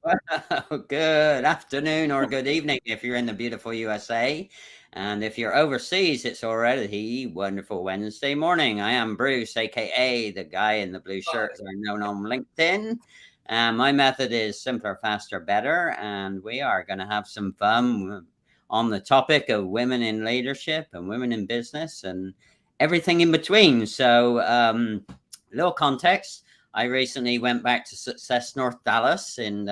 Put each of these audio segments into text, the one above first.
Well, good afternoon or good evening if you're in the beautiful USA. And if you're overseas, it's already wonderful Wednesday morning. I am Bruce, aka the guy in the blue shirt, as I'm known on LinkedIn. And my method is simpler, faster, better. And we are going to have some fun on the topic of women in leadership and women in business and everything in between. So, little context. I recently went back to Success North Dallas in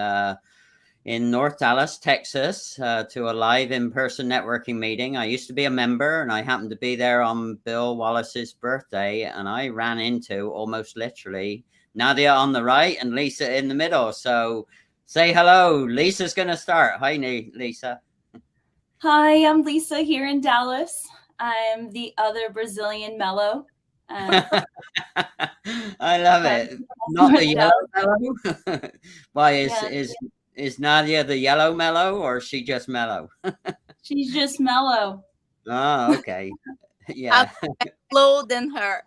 North Dallas, Texas, to a live in-person networking meeting. I used to be a member, and I happened to be there on Bill Wallace's birthday, and I ran into almost literally Nadia on the right and Lisa in the middle. So say hello. Lisa's going to start. Hi, Lisa. Hi, I'm Lisa here in Dallas. I'm the other Brazilian mellow. I love it. Not the yellow mellow. Why is Nadia the yellow mellow, or is she just mellow? She's just mellow. Oh, okay. Yeah. I'm lower than her.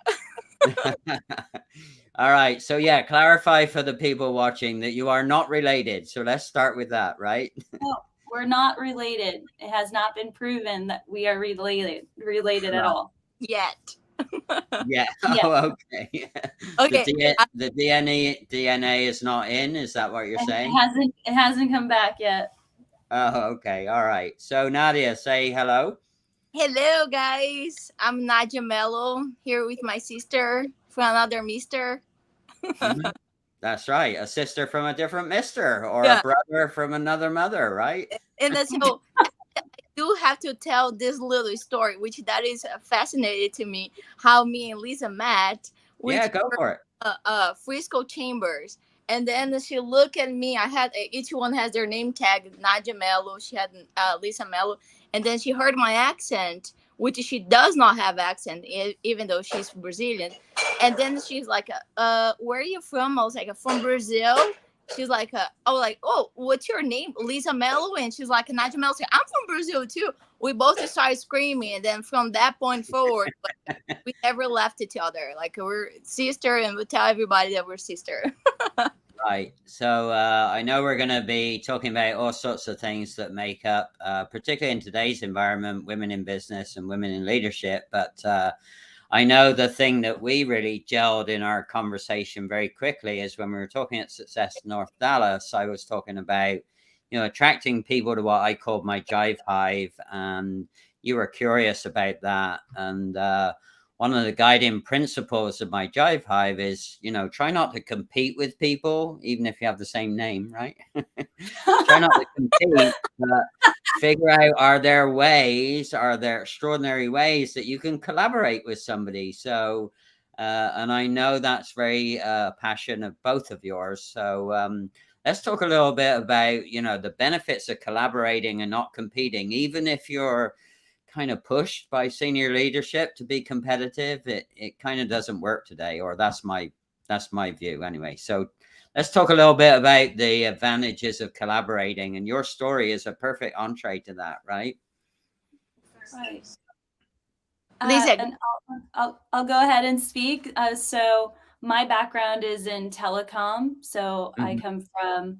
All right. So yeah, clarify for the people watching that you are not related. So let's start with that, right? No, we're not related. It has not been proven that we are related at all. Yet. Yeah. Oh, okay. Okay. The DNA is not in. Is that what you're saying? It hasn't come back yet. Oh, okay. All right. So Nadia, say hello. Hello, guys. I'm Nadia Mello here with my sister from another mister. That's right. A sister from a different mister, or a brother from another mother, right? And so I do have to tell this little story, which that is fascinating to me, how me and Lisa met. Yeah, go for it. Frisco Chambers. And then she looked at me. I had each one has their name tag. Nadia Mello. She had Lisa Mello. And then she heard my accent, which she does not have accent, even though she's Brazilian. And then she's like, where are you from? I was like, from Brazil. She's like, oh, what's your name? Lisa Mello. And she's like, Nadia Mello. I'm from Brazil too. We both started screaming. And then from that point forward, we never left each other. Like, we're sister, and we tell everybody that we're sister. Right. So I know we're going to be talking about all sorts of things that make up, particularly in today's environment, women in business and women in leadership. But I know the thing that we really gelled in our conversation very quickly is when we were talking at Success North Dallas, I was talking about, attracting people to what I called my jive hive. And you were curious about that. And one of the guiding principles of my jive hive is, try not to compete with people, even if you have the same name, right? Try not to compete, but figure out, are there extraordinary ways that you can collaborate with somebody? So, and I know that's very passion of both of yours. So let's talk a little bit about, the benefits of collaborating and not competing, even if you're kind of pushed by senior leadership to be competitive. It kind of doesn't work today, or that's my view anyway. So let's talk a little bit about the advantages of collaborating, and your story is a perfect entree to that, right? Right. Lisa, and I'll go ahead and speak. So my background is in telecom. So I come from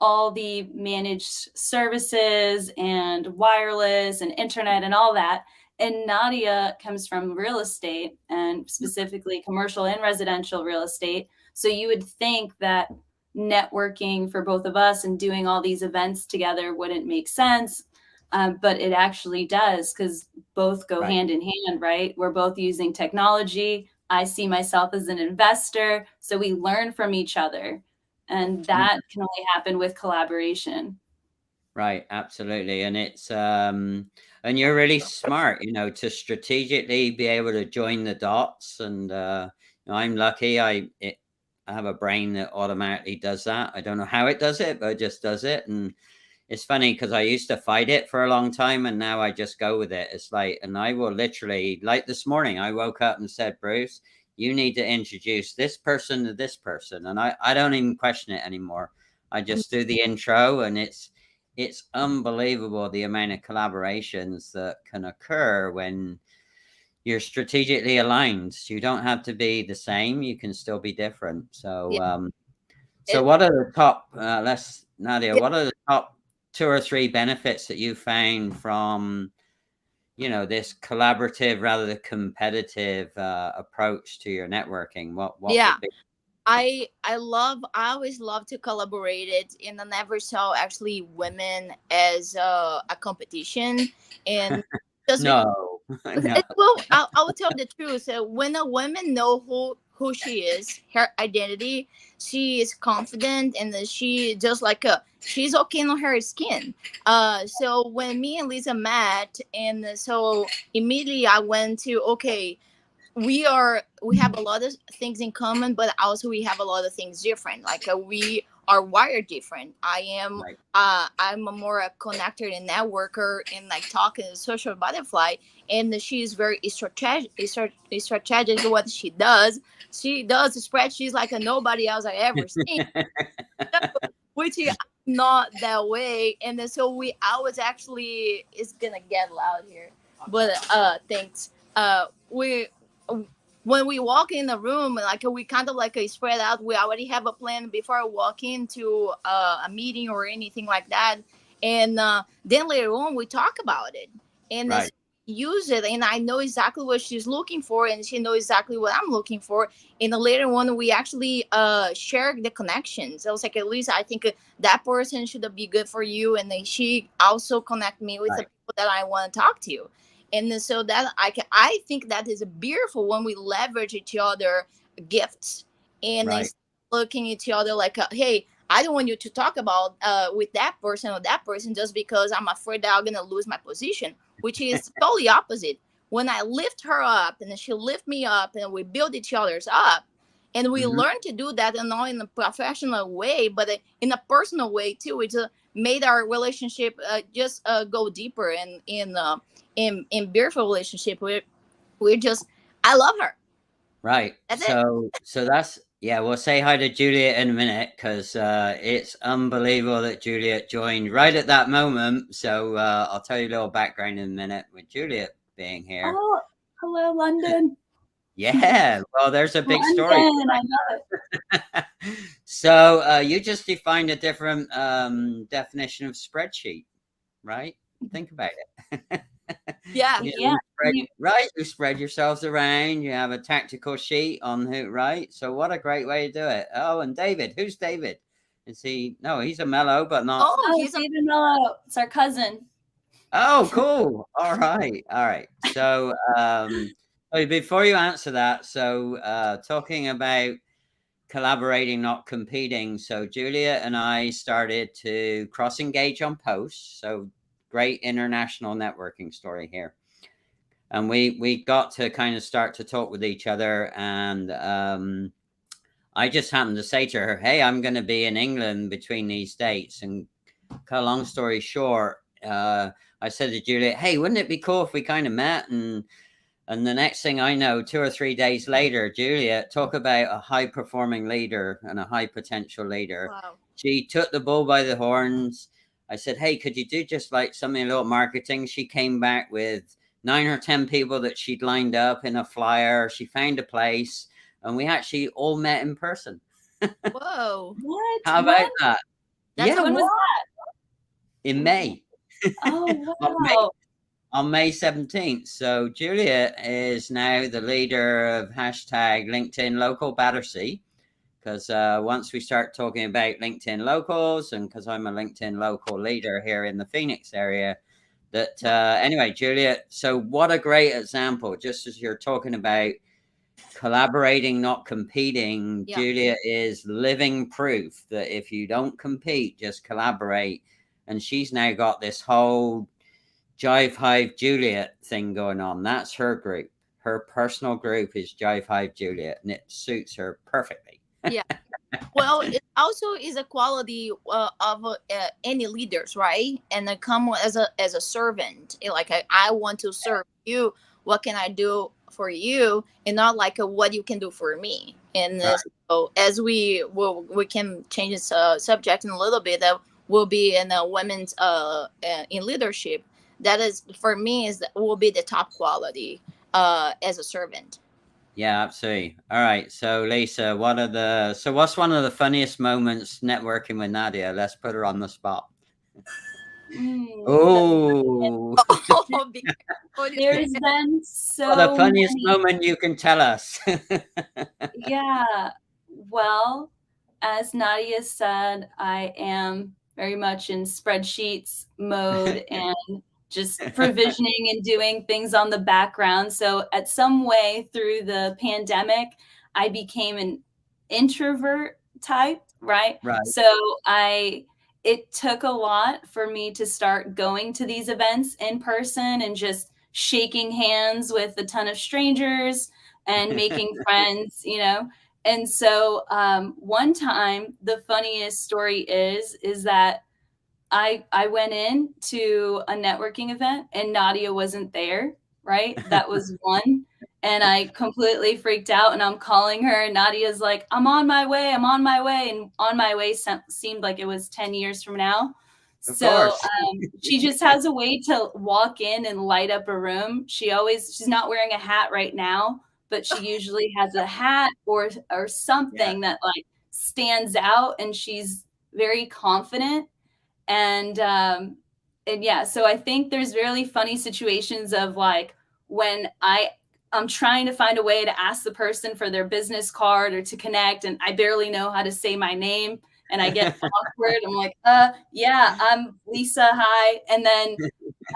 all the managed services and wireless and internet and all that. And Nadia comes from real estate, and specifically commercial and residential real estate. So you would think that networking for both of us and doing all these events together wouldn't make sense. But it actually does, because both go hand in hand, right? We're both using technology. I see myself as an investor. So we learn from each other. And that can only happen with collaboration. Right, absolutely. And it's and you're really smart, to strategically be able to join the dots. And I'm lucky. I have a brain that automatically does that. I don't know how it does it, but it just does it. And it's funny because I used to fight it for a long time, and now I just go with it. It's like, and I will literally, like this morning, I woke up and said, Bruce, you need to introduce this person to this person. And I don't even question it anymore. I just do the intro, and it's unbelievable the amount of collaborations that can occur when you're strategically aligned. You don't have to be the same. You can still be different. So So what are the top, Nadia, what are the top 2 or 3 benefits that you found from, this collaborative rather than competitive approach to your networking? What Yeah. would be? I always love to collaborate it, and I never saw actually women as a competition, and just No, no. well, I will tell the truth. So when a woman know who she is, her identity, she is confident, and then she just like she's okay on her skin. So when me and Lisa met, and so immediately I went to, okay, we have a lot of things in common, but also we have a lot of things different. Like we are wired different. Right. I'm a more a connector and networker and like talking social butterfly, and she's very strategic in what she does. She does spreadsheets like a nobody else I ever seen, which is not that way. And then so I was actually, it's gonna get loud here, but thanks. We when we walk in the room, like we kind of like spread out. We already have a plan before I walk into a meeting or anything like that, and then later on we talk about it and Right. use it. And I know exactly what she's looking for, and she knows exactly what I'm looking for. And the later on, we actually share the connections. I was like, at least I think that person should be good for you, and then she also connect me with the people that I want to talk to. And so that I think that is beautiful when we leverage each other gifts and they looking at each other like, hey, I don't want you to talk about with that person or that person just because I'm afraid that I'm gonna lose my position, which is totally opposite. When I lift her up and she lift me up and we build each other's up, and we learn to do that, and not in a professional way, but in a personal way too. It made our relationship just go deeper, and in beautiful relationship. We're just, I love her. Right. That's so that's, yeah, we'll say hi to Juliet in a minute, because it's unbelievable that Juliet joined right at that moment. So I'll tell you a little background in a minute with Juliet being here. Oh, hello, London. Yeah, well, there's a big story. London, I love it. So you just defined a different definition of spreadsheet, right? Think about it. Yeah. You spread yourselves around. You have a tactical sheet on who, right? So what a great way to do it. Oh, and David, who's David? Is he? No, he's a mellow, but not. Oh, he's David Mello. It's our cousin. Oh, cool. All right. So before you answer that, so talking about collaborating, not competing. So Julia and I started to cross engage on posts. So great international networking story here. And we got to kind of start to talk with each other. And I just happened to say to her, hey, I'm going to be in England between these dates. And cut a long story short, I said to Julia, hey, wouldn't it be cool if we kind of met? And the next thing I know, 2 or 3 days later, Julia, talk about a high-performing leader and a high-potential leader. Wow. She took the bull by the horns. I said, hey, could you do just like something, a little marketing? She came back with 9 or 10 people that she'd lined up in a flyer. She found a place, and we actually all met in person. Whoa. What? How about that? When was that? In May. Oh, wow. On May 17th. So Julia is now the leader of hashtag LinkedIn Local Battersea, because once we start talking about LinkedIn locals, and because I'm a LinkedIn local leader here in the Phoenix area, that anyway, Julia, so what a great example. Just as you're talking about collaborating, not competing, Julia is living proof that if you don't compete, just collaborate. And she's now got this whole Jive Hive Juliet thing going on. That's her group. Her personal group is Jive Hive Juliet, and it suits her perfectly. Yeah. Well, it also is a quality of any leaders, right? And they come as a servant. Like I want to serve you. What can I do for you? And not like what you can do for me. And so as we can change this subject in a little bit. Will be in women's in leadership. That is, for me, will be the top quality as a servant. Yeah, absolutely. All right. So Lisa, what's one of the funniest moments networking with Nadia? Let's put her on the spot. Oh, Oh, be careful. there's been what the so funniest many. moment you can tell us. Yeah. Well, as Nadia said, I am very much in spreadsheets mode and just provisioning and doing things on the background. So, at some way through the pandemic, I became an introvert type, right? Right. So, it took a lot for me to start going to these events in person and just shaking hands with a ton of strangers and making friends, you know. And so one time, the funniest story is that I went in to a networking event and Nadia wasn't there, right? That was one. And I completely freaked out and I'm calling her and Nadia's like, I'm on my way, I'm on my way. And on my way seemed like it was 10 years from now. Of So course. she just has a way to walk in and light up a room. She's not wearing a hat right now, but she usually has a hat or Yeah. something that like stands out and she's very confident and yeah, so I think there's really funny situations of like when I'm trying to find a way to ask the person for their business card or to connect and I barely know how to say my name and I get awkward. I'm like, yeah, I'm Lisa, hi. And then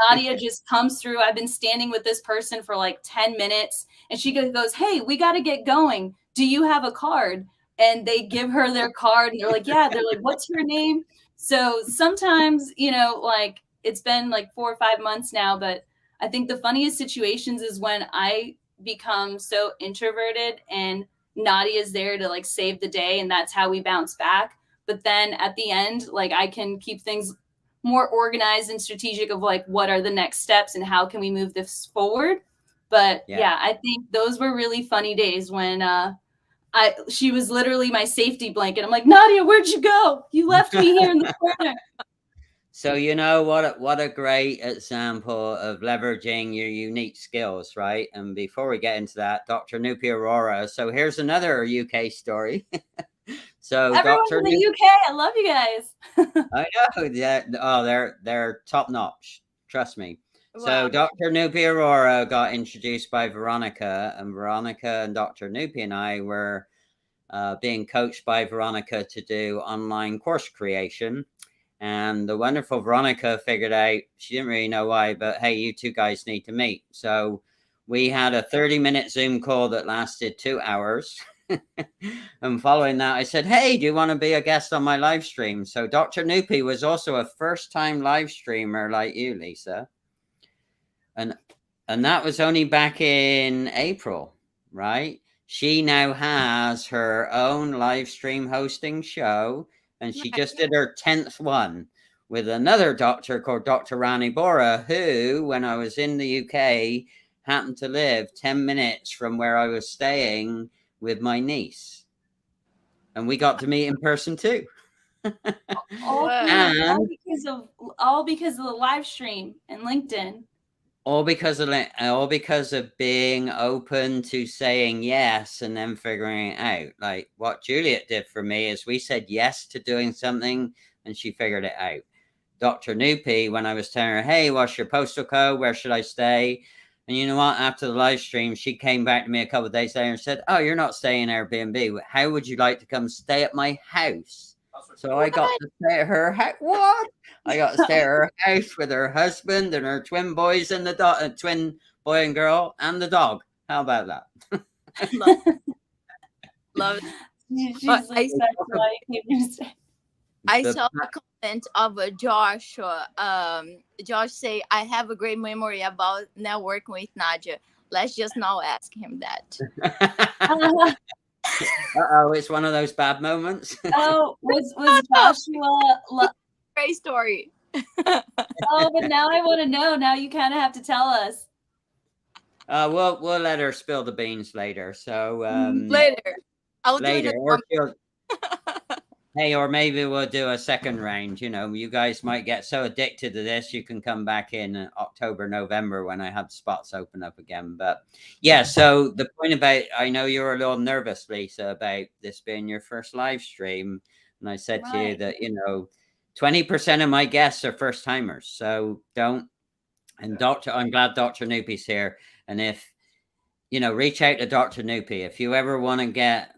Nadia just comes through. I've been standing with this person for like 10 minutes and she goes, hey, we got to get going. Do you have a card? And they give her their card and they're like, yeah. They're like, what's your name? So sometimes, you know, like it's been like 4 or 5 months now, but I think the funniest situations is when I become so introverted and Nadia's there to like save the day and that's how we bounce back. But then at the end, like I can keep things more organized and strategic of like what are the next steps and how can we move this forward. But yeah, I think those were really funny days when she was literally my safety blanket. I'm like, Nadia, where'd you go? You left me here in the corner. So you know what a great example of leveraging your unique skills, right? And before we get into that, Dr. 𝒑𝒂𝒈𝒆. So here's another UK story. So Everyone's Dr. in the UK. I love you guys. I know. Yeah. Oh, they're top notch. Trust me. So Wow. Dr. 𝒑𝒂𝒈𝒆 got introduced by Veronica, and Veronica and Dr. 𝒑𝒂𝒈 and I were being coached by Veronica to do online course creation. And the wonderful Veronica figured out, she didn't really know why, but hey, you two guys need to meet. So we had a 30-minute Zoom call that lasted 2 hours. And following that, I said, hey, do you want to be a guest on my live stream? So Dr. 𝒑𝒂𝒈 was also a first-time live streamer like you, Lisa. And that was only back in April, right? She now has her own live stream hosting show, and she just did her 10th one with another doctor called Dr. Rani Bora, who, when I was in the UK, happened to live 10 minutes from where I was staying with my niece. And we got to meet in person too. all because of the live stream and LinkedIn. All because of being open to saying yes and then figuring it out. Like what Juliet did for me is we said yes to doing something and she figured it out. Dr. 𝒑𝒂𝒈, when I was telling her, hey, what's your postal code? Where should I stay? And you know what? After the live stream, she came back to me a couple of days later and said, oh, you're not staying Airbnb. How would you like to come stay at my house? So I got to stay at her house. What? I got to stay at her house with her husband and her twin boys and the twin boy and girl and the dog. How about that? Love it. She's like, I saw a comment of Josh. Josh say, I have a great memory about networking with Nadia. Let's just now ask him that. Uh-oh, it's one of those bad moments. Oh, was Joshua Great story. Oh, but now I want to know. Now you kind of have to tell us. We'll let her spill the beans later. So later. I'll later. do it. Hey, or maybe we'll do a second round. You know, you guys might get so addicted to this, you can come back in October, November when I have spots open up again. But yeah, so the point about, I know you were a little nervous, Lisa, about this being your first live stream. And I said to you that, you know, 20% of my guests are first timers. So don't, and I'm glad Dr. 𝐂𝐂𝐻𝐿𝐵H's here. And if, you know, reach out to Dr. 𝐂𝐂𝐻𝐿𝐵H. If you ever want to get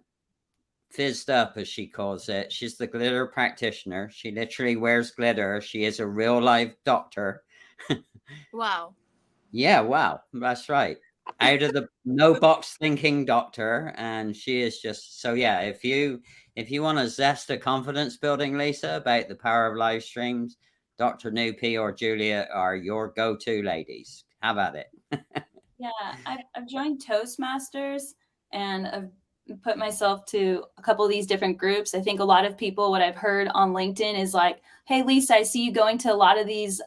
fizzed up, as she calls it. She's the glitter practitioner. She literally wears glitter. She is a real life doctor. Wow. Yeah, wow. That's right. Out of the no box thinking doctor. And she is just, so yeah, if you want to zest a confidence building, Lisa, about the power of live streams, Dr. 𝐂𝐂𝐻𝐿𝐵H or Julia are your go-to ladies. Have at it. Yeah, I've joined Toastmasters and I've put myself to a couple of these different groups. I think a lot of people, what I've heard on LinkedIn is like, hey, Lisa, I see you going to a lot of these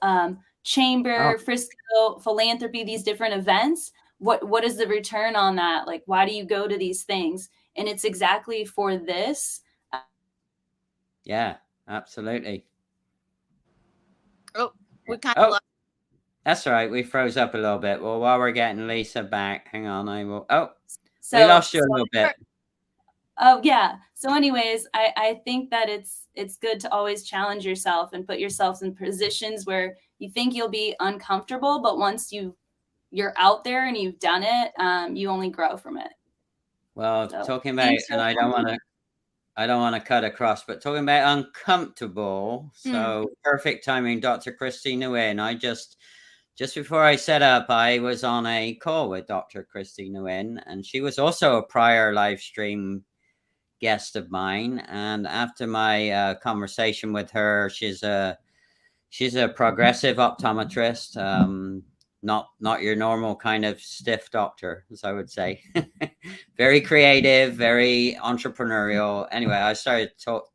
chamber, Frisco, philanthropy, these different events. What is the return on that? Like, why do you go to these things? And it's exactly for this. Yeah, absolutely. Oh, we kind of lost. That's all right. We froze up a little bit. Well, while we're getting Lisa back, hang on. I will. Oh, so we lost you a little bit. Oh yeah. So anyways, I think that it's good to always challenge yourself and put yourself in positions where you think you'll be uncomfortable, but once you're out there and you've done it, you only grow from it. Well, so, talking about, and I don't want to cut across, but talking about uncomfortable. So perfect timing, Dr. Christina Nguyen. I just before I set up, I was on a call with Dr. Christina Nguyen, and she was also a prior live stream guest of mine. And after my conversation with her, she's a progressive optometrist, not your normal kind of stiff doctor, as I would say. Very creative, very entrepreneurial. Anyway, I started to talk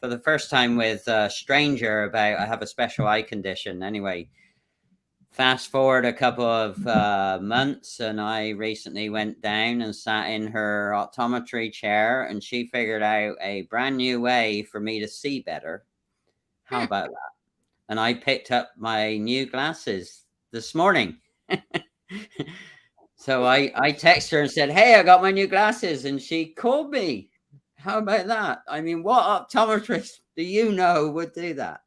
for the first time with a stranger about, I have a special eye condition. Anyway, fast forward a couple of months, and I recently went down and sat in her optometry chair, and she figured out a brand new way for me to see better. How about that? And I picked up my new glasses this morning. So I texted her and said, hey, I got my new glasses. And she called me. How about that? I mean, what optometrist do you know would do that?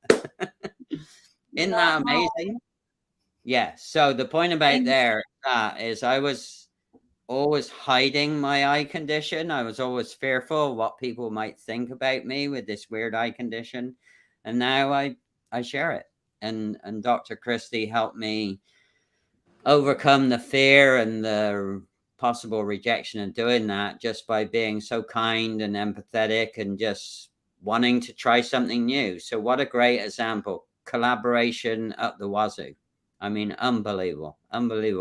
Isn't that amazing? Yeah. So the point about there is I was always hiding my eye condition. I was always fearful of what people might think about me with this weird eye condition. And now I share it. And Dr. Christy helped me overcome the fear and the possible rejection of doing that just by being so kind and empathetic and just wanting to try something new. So what a great example. Collaboration up the wazoo. I mean, unbelievable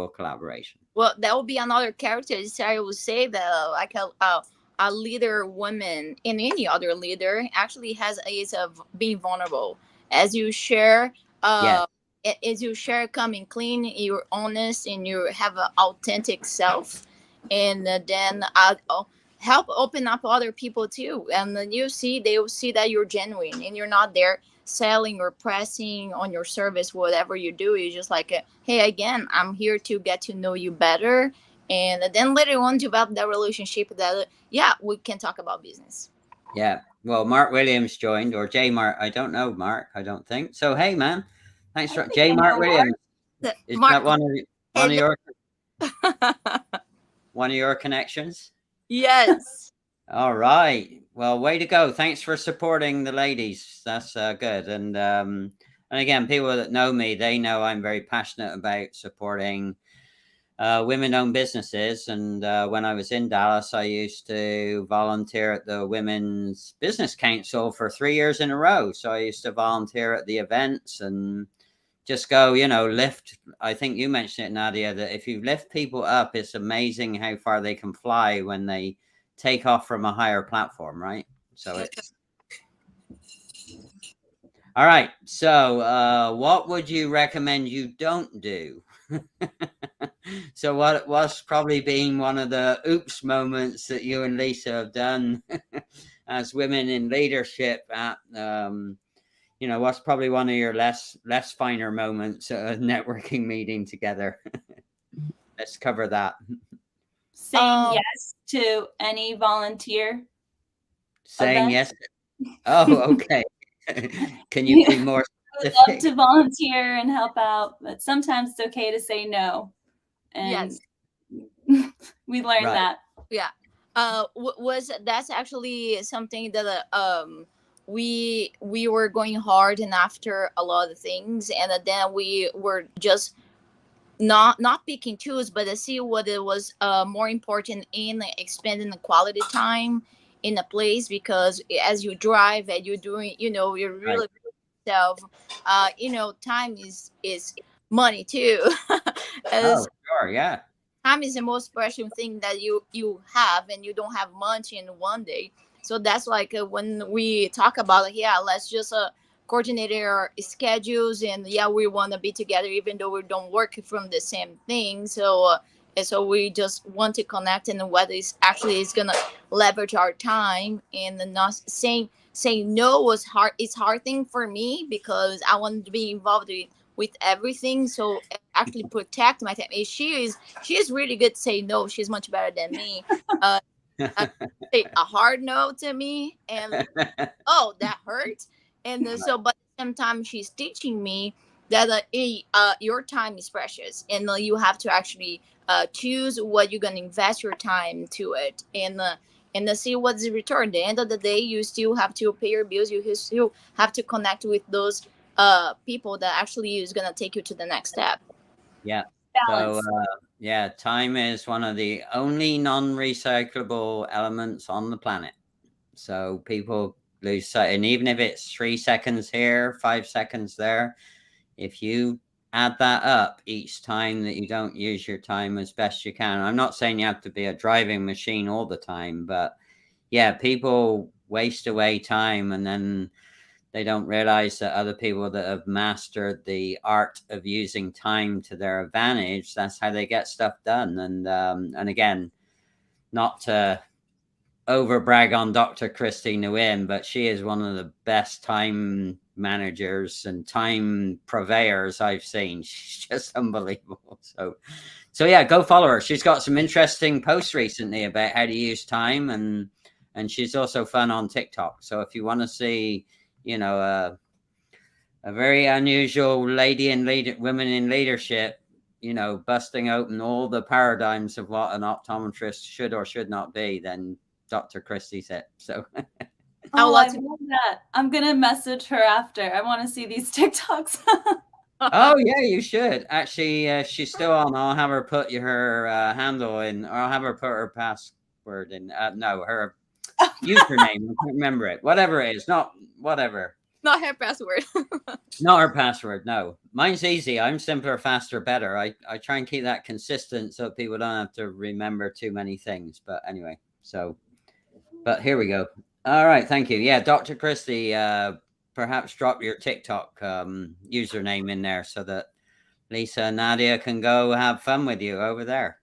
collaboration. Well, that would be another character. I would say that like a leader woman and any other leader actually has is of being vulnerable. As you share, Yes. as you share coming clean, you're honest and you have an authentic self, and then help open up other people too. And then they will see that you're genuine and you're not there selling or pressing on your service. Whatever you do, you're just like, hey, again, I'm here to get to know you better, and then later on develop that relationship that we can talk about business. Yeah. Well, Mark Williams joined, or J Mark. I don't know Mark. I don't think so. Hey, man, thanks for J Mark Williams. Is that one of your one of your connections? Yes. All right. Well, way to go. Thanks for supporting the ladies. That's good. And again, people that know me, they know I'm very passionate about supporting women-owned businesses. And when I was in Dallas, I used to volunteer at the Women's Business Council for 3 years in a row. So I used to volunteer at the events and just go, lift. I think you mentioned it, Nadia, that if you lift people up, it's amazing how far they can fly when they take off from a higher platform, right? So it's all right. So what would you recommend you don't do? So what's probably been one of the oops moments that you and Lisa have done? as women in leadership at, what's probably one of your less finer moments at a networking meeting together? Let's cover that. Saying yes to any volunteer. Saying yes. Oh, okay. Can you be more specific? I would love to volunteer and help out, but sometimes it's okay to say no. And we learned that. Yeah. That's actually something that we were going hard and after a lot of things, and then we were just not picking choose, but to see what it was more important in expanding the quality time in a place, because as you drive and you're doing, you're really self, time is money too. Oh, sure, yeah. Time is the most precious thing that you have, and you don't have much in one day. So that's like when we talk about let's just coordinate our schedules, and we want to be together even though we don't work from the same thing. So so we just want to connect, and what is actually is gonna leverage our time, and not saying no was hard. It's hard thing for me because I want to be involved with everything, so actually protect my time. She is really good to say no. She's much better than me. Say a hard no to me, and oh, that hurts. And so, but sometimes she's teaching me that your time is precious, and you have to actually choose what you're gonna invest your time to it, and see what's the return. At the end of the day, you still have to pay your bills. You still have to connect with those people that actually is gonna take you to the next step. Yeah. Balance. So time is one of the only non-recyclable elements on the planet. So people lose sight, and even if it's 3 seconds here, 5 seconds there, if you add that up each time that you don't use your time as best you can. I'm not saying you have to be a driving machine all the time, but people waste away time, and then they don't realize that other people that have mastered the art of using time to their advantage, that's how they get stuff done. And again, not to over brag on Dr. 𝐾𝐲𝐸𝐻, but she is one of the best time managers and time purveyors I've seen. She's just unbelievable. So yeah, go follow her. She's got some interesting posts recently about how to use time, and she's also fun on TikTok. So if you want to see, a very unusual women in leadership, busting open all the paradigms of what an optometrist should or should not be, then Dr. 𝐾𝐲𝐸𝐻 said. So I love that. I'm gonna message her after. I want to see these TikToks. Oh yeah, you should. Actually, she's still on. I'll have her put her handle in, or I'll have her put her password in. No, her username. I can't remember it. Whatever it is, not whatever. Not her password. Not her password. No, mine's easy. I'm simpler, faster, better. I try and keep that consistent so people don't have to remember too many things. But anyway, but here we go. All right, thank you. Yeah, Dr. 𝐾𝐲𝐸, perhaps drop your TikTok username in there so that Lisa and Nadia can go have fun with you over there.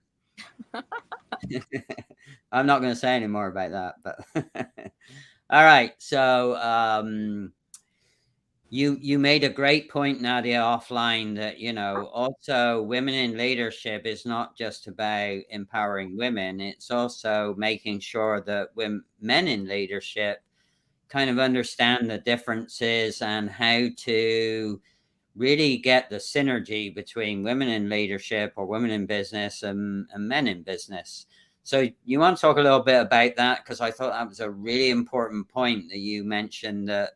I'm not going to say any more about that, but all right. So you made a great point, Nadia, offline, that also women in leadership is not just about empowering women. It's also making sure that men in leadership kind of understand the differences and how to really get the synergy between women in leadership or women in business and men in business. So you want to talk a little bit about that? Because I thought that was a really important point that you mentioned, that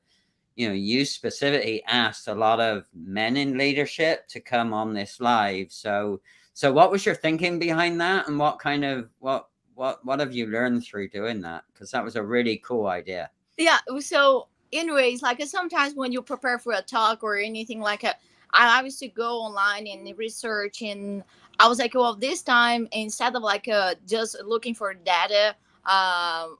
you specifically asked a lot of men in leadership to come on this live. So what was your thinking behind that, and what have you learned through doing that? Because that was a really cool idea. Yeah. So anyways, like sometimes when you prepare for a talk or anything like I used to go online and research, and I was like, well, this time instead of like just looking for data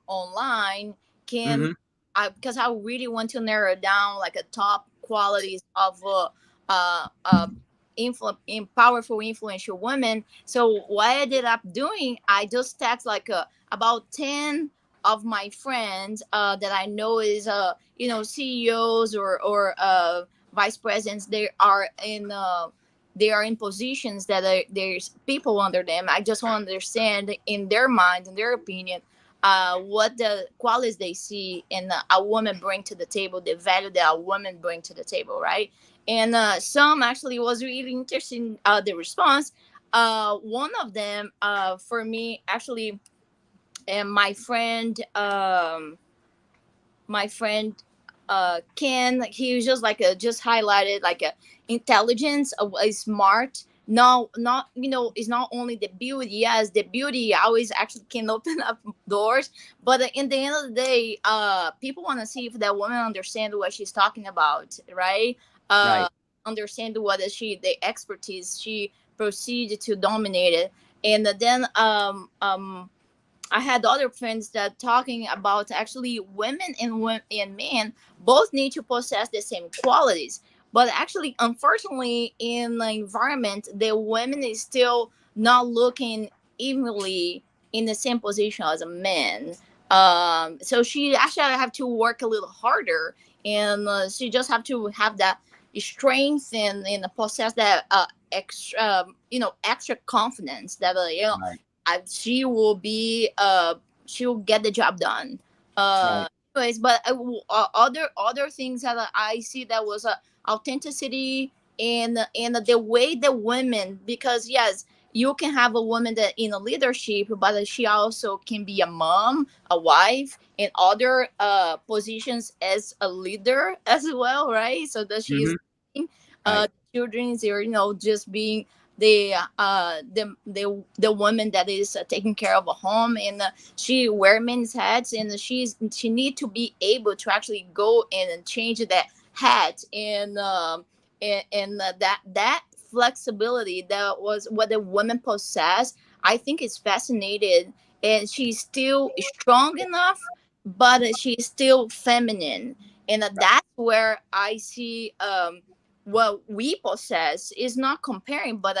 online, because I really want to narrow down like a top qualities of powerful, influential women. So what I ended up doing, I just text like about 10 of my friends that I know is CEOs or vice presidents. They are in positions that there's people under them. I just want to understand in their mind, in their opinion, what the qualities they see in a woman bring to the table, the value that a woman bring to the table, right? And some actually was really interesting, the response. One of them, for me, actually, and my friend Ken, he was just like just highlighted like a intelligence, a smart. No, not it's not only the beauty. Yes, the beauty always actually can open up doors, but in the end of the day, people want to see if that woman understand what she's talking about, right? Right. Understand what is the expertise she proceeded to dominate it, and then I had other friends that talking about actually women and men both need to possess the same qualities. But actually, unfortunately, in the environment, the women is still not looking evenly in the same position as a man. So she actually have to work a little harder, and she just have to have that strength and possess that extra, extra confidence that Right. she will be she will get the job done. Right. Anyways, but other things that I see that was authenticity and the way the women, because yes, you can have a woman that in a leadership, but she also can be a mom, a wife, and other positions as a leader as well, right? So that she is Right. children, or just being the woman that is taking care of a home, and she wear men's hats, and she need to be able to actually go in and change that hat, and that flexibility, that was what the woman possess. I think is fascinating, and she's still strong enough, but she's still feminine, and that's where I see what we possess is not comparing, but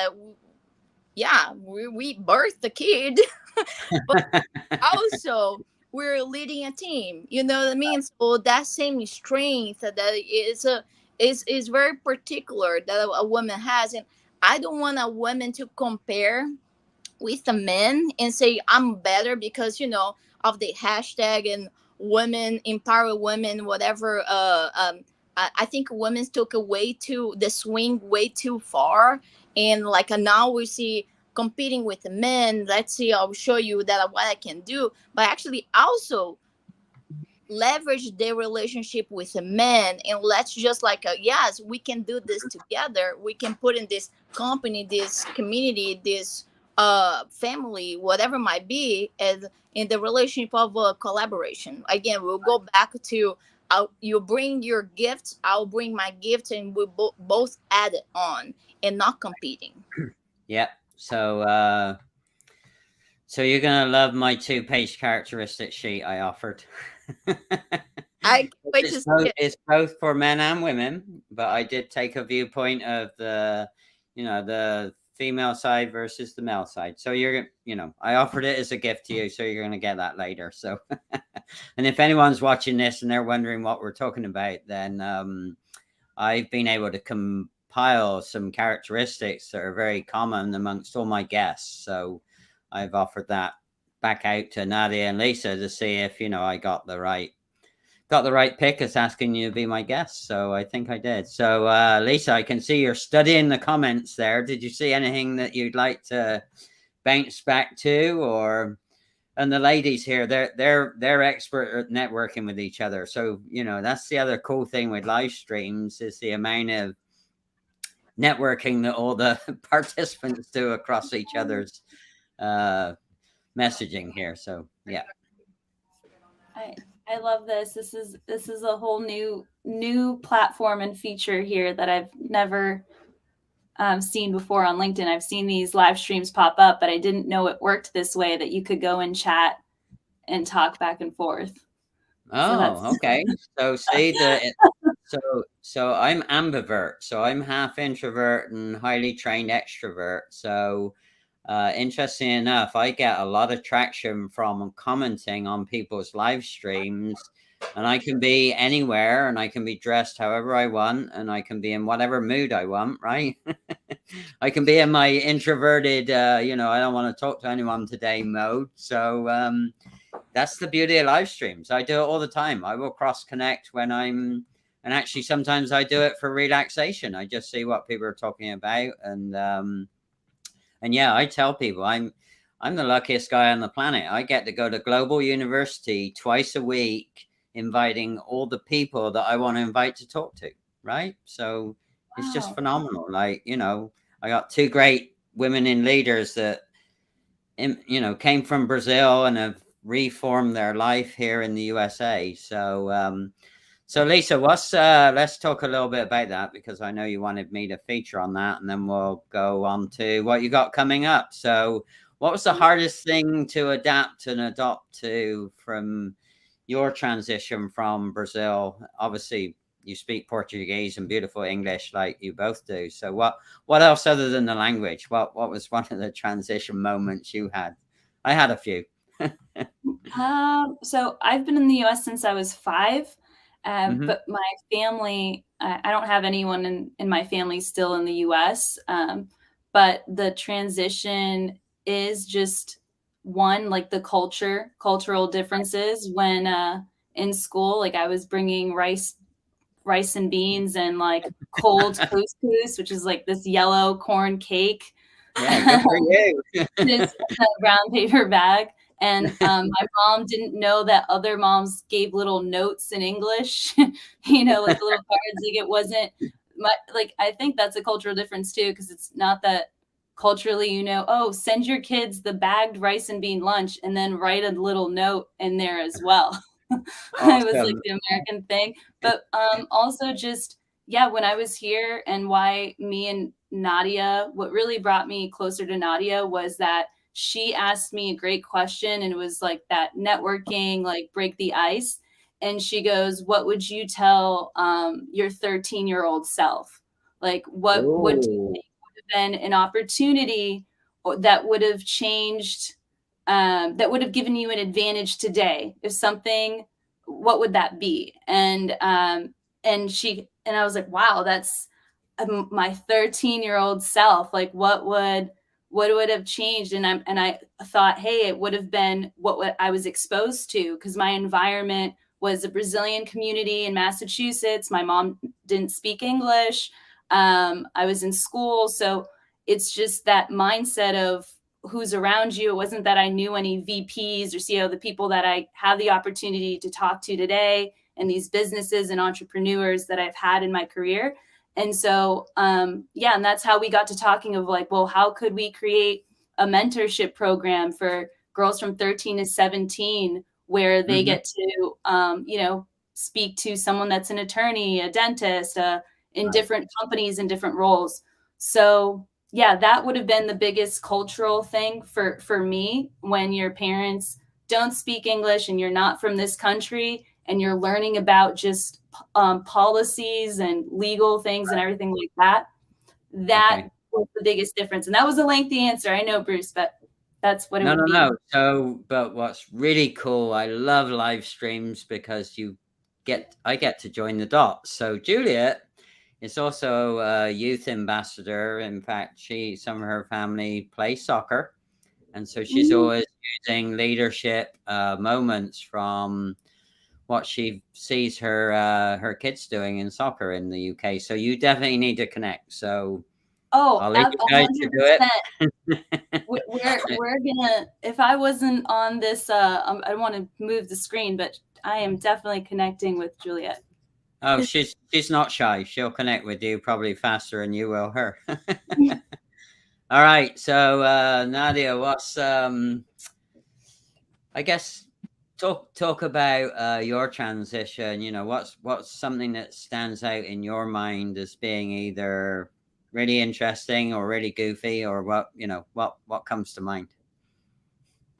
yeah, we birthed the kid, but also we're leading a team. You know what I mean? So that same strength that is very particular that a woman has, and I don't want a woman to compare with the men and say I'm better because of the hashtag and women empower women, whatever. I think women took away to the swing way too far, and like now we see competing with the men. Let's see, I'll show you that what I can do, but actually also leverage their relationship with a man, and let's just like yes, we can do this together. We can put in this company, this community, this family, whatever might be, as in the relationship of collaboration. Again, we'll go back to you bring your gifts, I'll bring my gifts, and we both add it on and not competing. Yep. So you're gonna love my 2-page characteristic sheet I offered. I can't wait to see it. It's both for men and women, but I did take a viewpoint of the female side versus the male side. So I offered it as a gift to you, so you're gonna get that later. So, and if anyone's watching this and they're wondering what we're talking about, then I've been able to compile some characteristics that are very common amongst all my guests. So I've offered that back out to Nadia and Lisa to see if I got the right pick as asking you to be my guest. So I think I did. So Lisa, I can see you're studying the comments there. Did you see anything that you'd like to bounce back to? And the ladies here, they're expert at networking with each other. So that's the other cool thing with live streams is the amount of networking that all the participants do across each other's messaging here. So yeah, I love this. This is a whole new platform and feature here that I've never seen before on LinkedIn. I've seen these live streams pop up, but I didn't know it worked this way, that you could go and chat and talk back and forth. Oh, okay. So see so I'm ambivert. So I'm half introvert and highly trained extrovert. So interesting enough, I get a lot of traction from commenting on people's live streams, and I can be anywhere, and I can be dressed however I want, and I can be in whatever mood I want, right? I can be in my introverted, I don't want to talk to anyone today mode. So that's the beauty of live streams. I do it all the time. I will cross connect and actually sometimes I do it for relaxation. I just see what people are talking about, and yeah, I tell people I'm the luckiest guy on the planet. I get to go to Global University twice a week, inviting all the people that I want to invite to talk to, right? So it's just phenomenal. Like, I got two great women in leaders that, came from Brazil and have reformed their life here in the USA. So, so Lisa, let's talk a little bit about that, because I know you wanted me to feature on that, and then we'll go on to what you got coming up. So what was the hardest thing to adapt and adopt to from your transition from Brazil? Obviously, you speak Portuguese and beautiful English like you both do. So what else other than the language? What was one of the transition moments you had? I had a few. So I've been in the US since I was 5. But my family, I don't have anyone in my family still in the US. But the transition is just one, like the cultural differences. When in school, like I was bringing rice and beans and like cold couscous, which is like this yellow corn cake. Yeah, good for you. This brown paper bag. And my mom didn't know that other moms gave little notes in English, like little cards. Like it wasn't I think that's a cultural difference too, because it's not that culturally, send your kids the bagged rice and bean lunch and then write a little note in there as well. It was like the American thing. But also just, when I was here, and why me and Nadia, what really brought me closer to Nadia was that she asked me a great question, and it was like that networking, like break the ice. And she goes, what would you tell your 13-year-old self? Like, what do you think would have been an opportunity that would have changed, that would have given you an advantage today? If something, what would that be? And I was like, wow, that's my 13-year-old self. Like, what would have changed? And I thought, hey, it would have been what I was exposed to, because my environment was a Brazilian community in Massachusetts. My mom didn't speak English. I was in school. So it's just that mindset of who's around you. It wasn't that I knew any VPs or CEO, the people that I have the opportunity to talk to today, and these businesses and entrepreneurs that I've had in my career. And so, and that's how we got to talking of like, well, how could we create a mentorship program for girls from 13 to 17, where they get to, speak to someone that's an attorney, a dentist, in different companies and different roles. So, that would have been the biggest cultural thing for me, when your parents don't speak English and you're not from this country, and you're learning about just policies and legal things and everything like that. That was the biggest difference. And that was a lengthy answer, I know, Bruce, but that's what it would be. No. So, but what's really cool, I love live streams because I get to join the dots. So Juliet is also a youth ambassador. In fact, some of her family play soccer. And so she's always using leadership moments from what she sees her kids doing in soccer in the UK. So you definitely need to connect. So I'll leave you guys to do it. We're gonna, if I wasn't on this, I don't want to move the screen, but I am definitely connecting with Juliet. Oh, she's not shy. She'll connect with you probably faster than you will her. All right. So Nadia, what's I guess talk about your transition. What's something that stands out in your mind as being either really interesting or really goofy, or what comes to mind?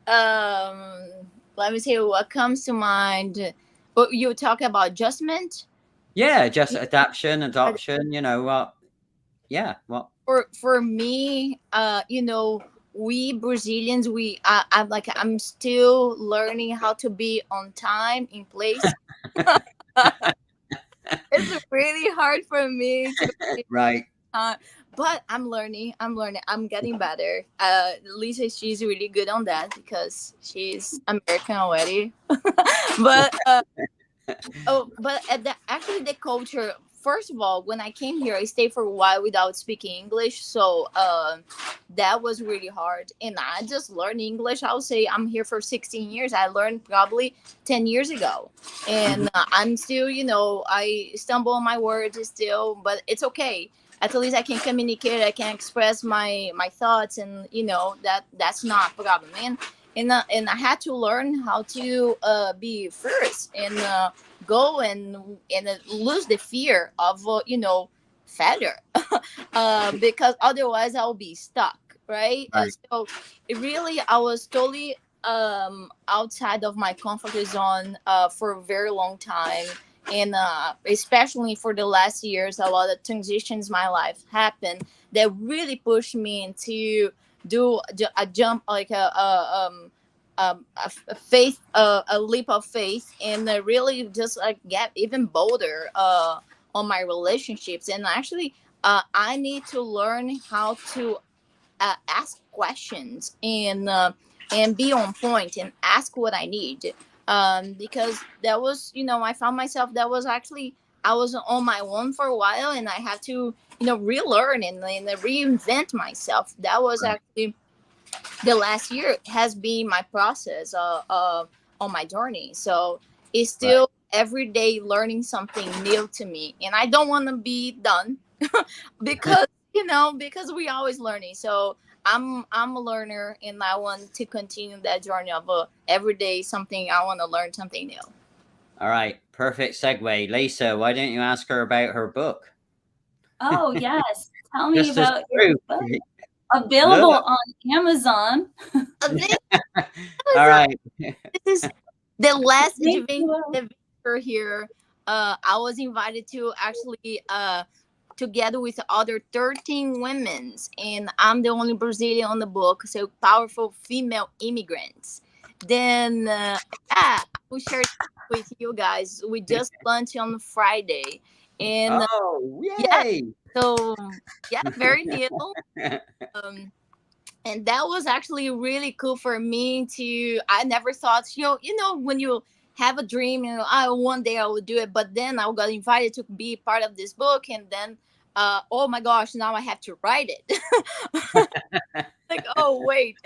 Let me see what comes to mind. You talk about adjustment? Yeah, just adoption. What? For me, we Brazilians, I'm still learning how to be on time, in place. It's really hard for me to be, Right. but I'm learning. I'm getting better. Lisa, she's really good on that because she's American already. But actually the culture. First of all, when I came here, I stayed for a while without speaking English, so that was really hard. And I just learned English. I'll say I'm here for 16 years. I learned probably 10 years ago, and I'm still, I stumble on my words still, but it's okay. At least I can communicate. I can express my thoughts, and that's not a problem. And I had to learn how to be first and go and lose the fear of failure, because otherwise I'll be stuck, right? Right. So it really, I was totally outside of my comfort zone for a very long time. And especially for the last years, a lot of transitions in my life happened that really pushed me into do a jump, like a faith, a leap of faith, and really just like get even bolder on my relationships. And actually, I need to learn how to ask questions and be on point and ask what I need. Because that was, I found myself, that was actually, I was on my own for a while, and I had to, relearn and reinvent myself. That was actually the last year has been my process on my journey. So it's still every day learning something new to me, and I don't want to be done because because we always learning. So I'm a learner, and I want to continue that journey of every day something. I want to learn something new. All right. Perfect segue. Lisa, why don't you ask her about her book? Oh, yes. Tell me Just as about your proof. book. Available Look. on Amazon. All right. This is the last Thank you. adventure here. I was invited to actually together with other 13 women, and I'm the only Brazilian on the book, so powerful female immigrants. Then yeah, I will share it with you guys. We just launched on Friday, and Oh, yeah, yay. so yeah, very new. And that was actually really cool for me to, I never thought, when you have a dream, one day I will do it, but then I got invited to be part of this book, and then oh my gosh, now I have to write it. Like, oh wait.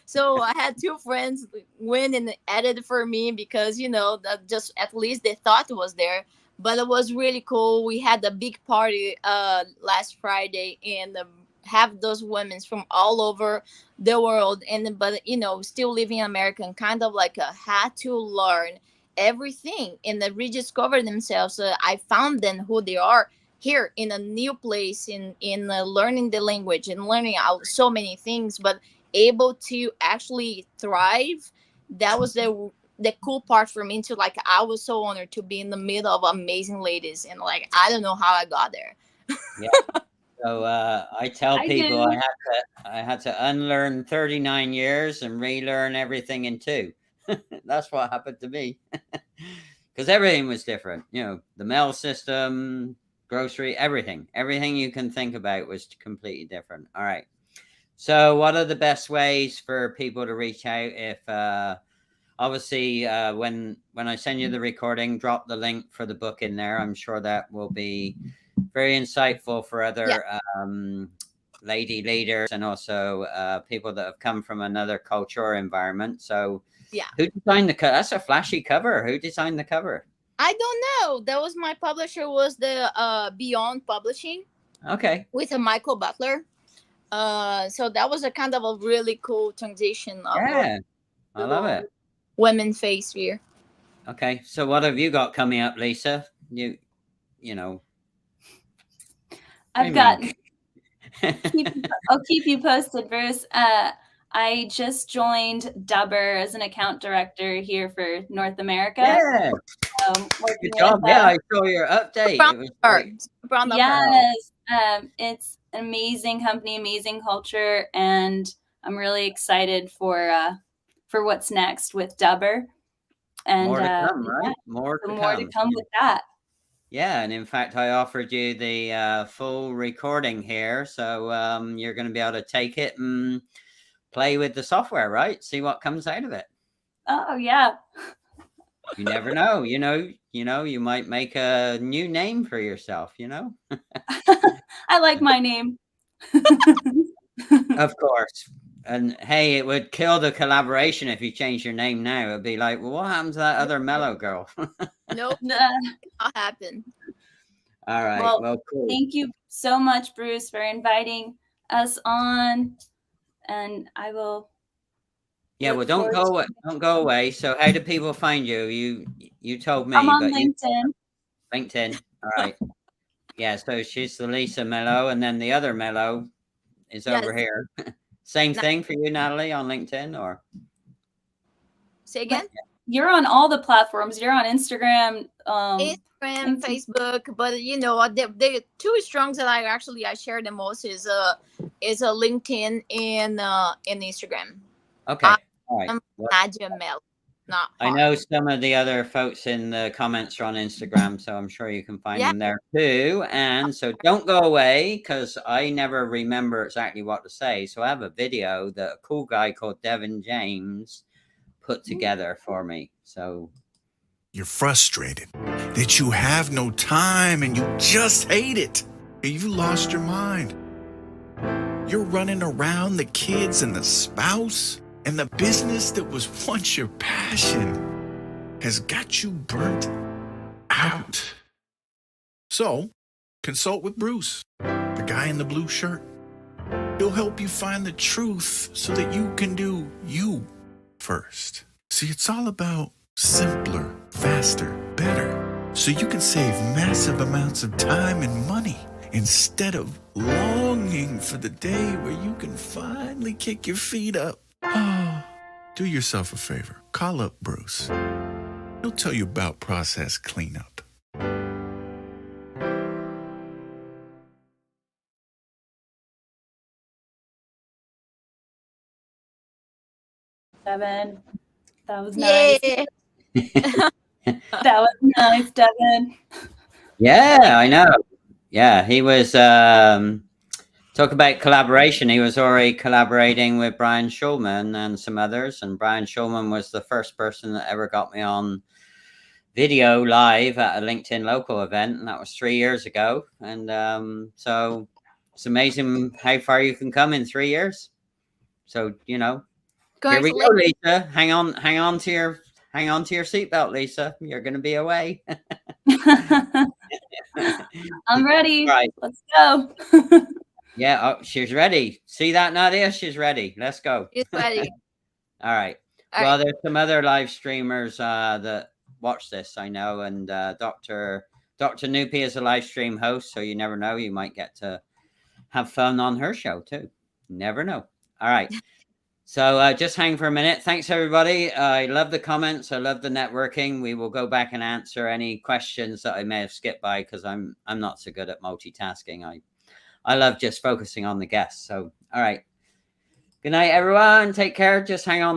So I had two friends went and edit for me, because that just, at least the thought was there. But it was really cool. We had a big party last Friday, and have those women from all over the world, and but still living in America, and kind of like had to learn everything and rediscover themselves. I found them who they are here in a new place, in learning the language and learning out so many things, but able to actually thrive. That was the cool part for me too. Like, I was so honored to be in the middle of amazing ladies, and like, I don't know how I got there. Yeah. So I tell people I had to unlearn 39 years and relearn everything in 2. That's what happened to me. Because everything was different. The mail system, grocery, everything you can think about was completely different. All right. So what are the best ways for people to reach out? If obviously when I send you the recording, drop the link for the book in there. I'm sure that will be very insightful for other lady leaders, and also people that have come from another culture or environment. So yeah, who designed the cover? That's a flashy cover. Who designed the cover? I don't know. That was my publisher, was the Beyond Publishing. Okay. With a Michael Butler. So that was a kind of a really cool transition of I love it. Women face here. Okay. So what have you got coming up, Lisa? You know. I've got. I'll keep you posted, Bruce. I just joined 𝒊𝒗𝒆 as an account director here for North America. Yeah. Good job. Yeah, I saw your update. It was great. Yes. It's an amazing company, amazing culture, and I'm really excited for what's next with 𝒑𝒏𝒄. And more to come, right? More to more come. to come with that. Yeah, and in fact, I offered you the full recording here, so you're going to be able to take it and play with the software, right? See what comes out of it. Oh yeah. You never know. You might make a new name for yourself. I like my name. Of course. And hey, it would kill the collaboration if you change your name now. It'd be like, well, what happened to that other mellow girl? Nope, not happen. All right. Well, cool. Thank you so much, Bruce, for inviting us on. And I will. Yeah, well, don't go away. So how do people find you? You told me. I'm on but LinkedIn. LinkedIn. All right. Yeah, so she's the Lisa Mello, and then the other Mello is over here. Same thing for you, Natalie, on LinkedIn, or? Say again? You're on all the platforms. You're on Instagram. Instagram, Facebook, but the two strongs that I share the most is LinkedIn and Instagram. Okay. All right. I'm Nadia Mel. Not I know some of the other folks in the comments are on Instagram, so I'm sure you can find them there too. And so don't go away, because I never remember exactly what to say. So I have a video that a cool guy called Devin James put together for me. So you're frustrated that you have no time and you just hate it. You lost your mind. You're running around the kids and the spouse, and the business that was once your passion has got you burnt out. So consult with Bruce, the guy in the blue shirt. He'll help you find the truth so that you can do you first. See, it's all about simpler, faster, better, so you can save massive amounts of time and money instead of longing for the day where you can finally kick your feet up. Oh, do yourself a favor. Call up Bruce. He'll tell you about process cleanup. Devin, that was nice. Yeah. That was nice, Devin. Yeah, I know. Yeah, he was talk about collaboration. He was already collaborating with Brian Schulman and some others, and Brian Schulman was the first person that ever got me on video live at a LinkedIn local event, and that was 3 years ago. And so it's amazing how far you can come in 3 years. So here we go, Lisa. Hang on to your seatbelt, Lisa. You're going to be away. I'm ready. Right. Let's go. Yeah, she's ready. See that, Nadia? She's ready. Let's go. She's ready. All right. Well, there's some other live streamers that watch this, I know, and Dr. 𝒑𝒂𝒈𝒆 is a live stream host, so you never know. You might get to have fun on her show too. You never know. All right. So just hang for a minute. Thanks, everybody. I love the comments. I love the networking. We will go back and answer any questions that I may have skipped by, because I'm not so good at multitasking. I love just focusing on the guests. So, all right. Good night, everyone. Take care. Just hang on.